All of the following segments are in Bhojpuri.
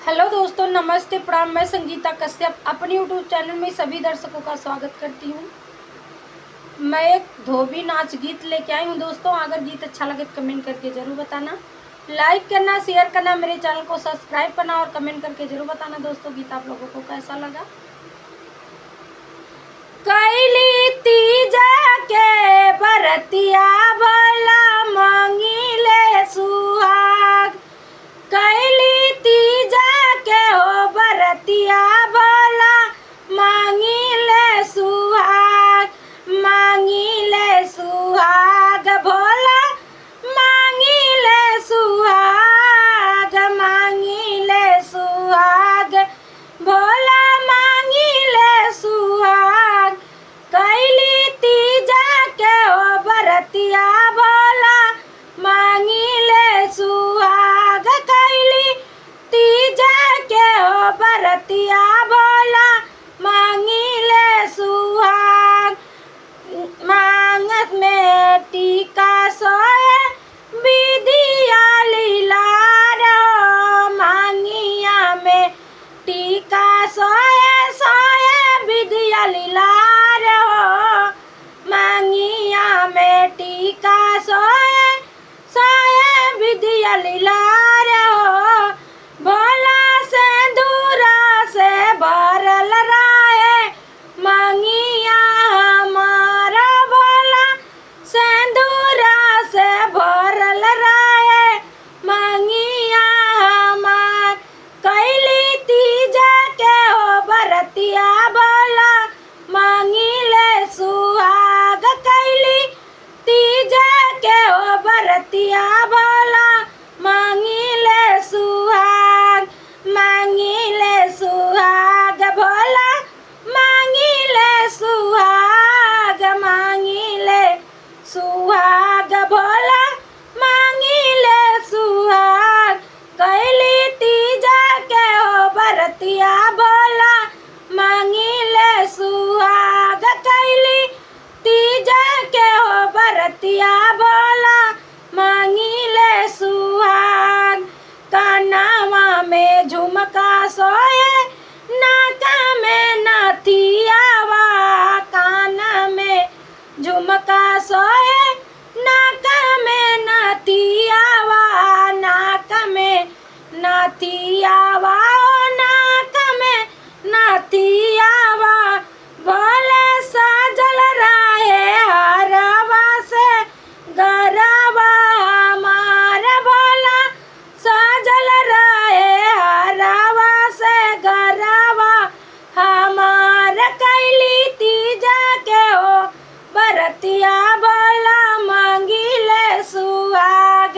हेलो दोस्तों, नमस्ते प्रणाम। मैं संगीता कश्यप अपने यूट्यूब चैनल में सभी दर्शकों का स्वागत करती हूँ। मैं एक धोबी नाच गीत लेके आई हूँ दोस्तों। अगर गीत अच्छा लगे तो कमेंट करके ज़रूर बताना, लाइक करना, शेयर करना, मेरे चैनल को सब्सक्राइब करना और कमेंट करके ज़रूर बताना दोस्तों गीत आप लोगों को कैसा लगा। कैली तीजा के बरतिया भला मांगी ले सुहाग, कैली तीजा के हो बरतिया भला मांगी ले सुहाग, मांगी ले सुहाग भोला, मांगी ले सुहाग, मांगी ले सुहाग भोला, मांगी ले सुहाग। कैली तीजा के हो बरतिया भोला मांगी ले सुहाग, कैली तीजा के हो बरतिया भोला मांगी ले सुहाग। मांगत में टीका सोए विधिया लीलार हो, मांगिया में टीका सोए सोए विधिया लीलार हो, मांगिया में टीका सोए सोए विधिया लीलार हो। भोला से दूरा से भरल रहे मांगिया हमारा, भोला से दूरा से भरल रहे मांगिया हमार। कैली तीजा के हो बरतिया भोला मांगी ले सुहाग, कैली तीजा के हो बरतिया भोला मांगी ले सुहाग, मांगी ले सुहाग भोला, मांगी ले सुहाग, मांगी ले सुहाग भोला, मांगी ले सुहाग। कैली तीजा के हो बरतिया भोला मांगी ले सुहाग, कैली तीजा के हो बरतिया भोला मांगी ले सुहाग। कानावा में झुमका सोए नाका में नथियावा, काना में झुमका सोए नाका में नथियावा, नाक में नथियावा, नाक में नथियावा। भोले साजल रहे हरवा से गरबा हमार, भोला साजल रहे हरवा से गरबा हमार। कैली तीजा के हो बरतिया भोला मांगी ले सुहाग,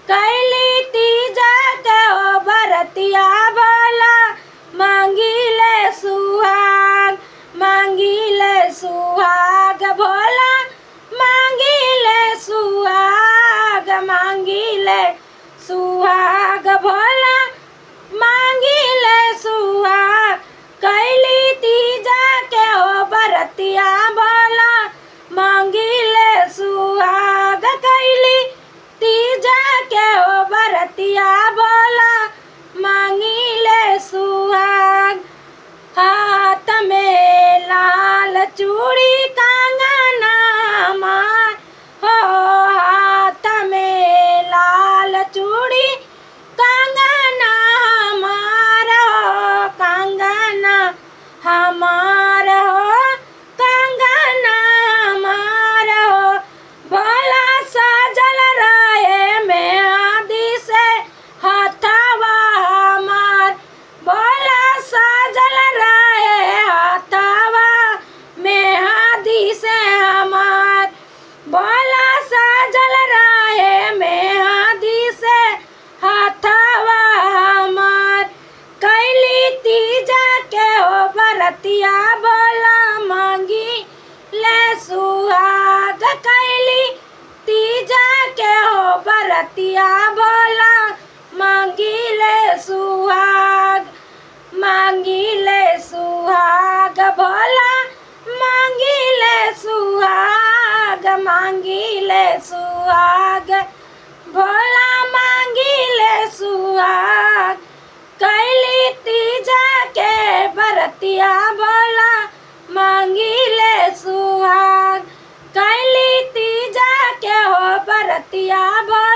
कैली तीजा के हो बरतिया भोला मांगी ले सुहाग, मांगी ले सुहाग भोला, मांगी ले सुहाग, मांगी ले सुहाग भोला, मांगी ले सुहाग। कैली तीजा के हो बरतिया भोला मांगी ले सुहाग, कैली तीजा के हो बरतिया भोला मांगी ले सुहाग। हाथ में लाल चूड़ी कंगना हमार हो, हाथ में लाल चूड़ी कंगना हमार हो, कंगना हमार हो, कंगना हमार हो। भोला साजल रहे मेहंदी से हथवा हमार, भोला साजल रहे हथवा मेहंदी से हमार, भोला साजल रहे मेहंदी से हथवा हमार। कैली तीजा के हो बरतिया भोला मांगी ले सुहाग, कैली तीजा के हो बरतिया भोला मांगी ले सुहाग, मांगी ले सुहाग भोला, मांगी ले सुहाग, मांगी ले सुहाग भोला, मांगी ले सुहाग। कैली बरतिया भोला मांगी ले सुहाग कैली तीजा के हो बरतिया भोला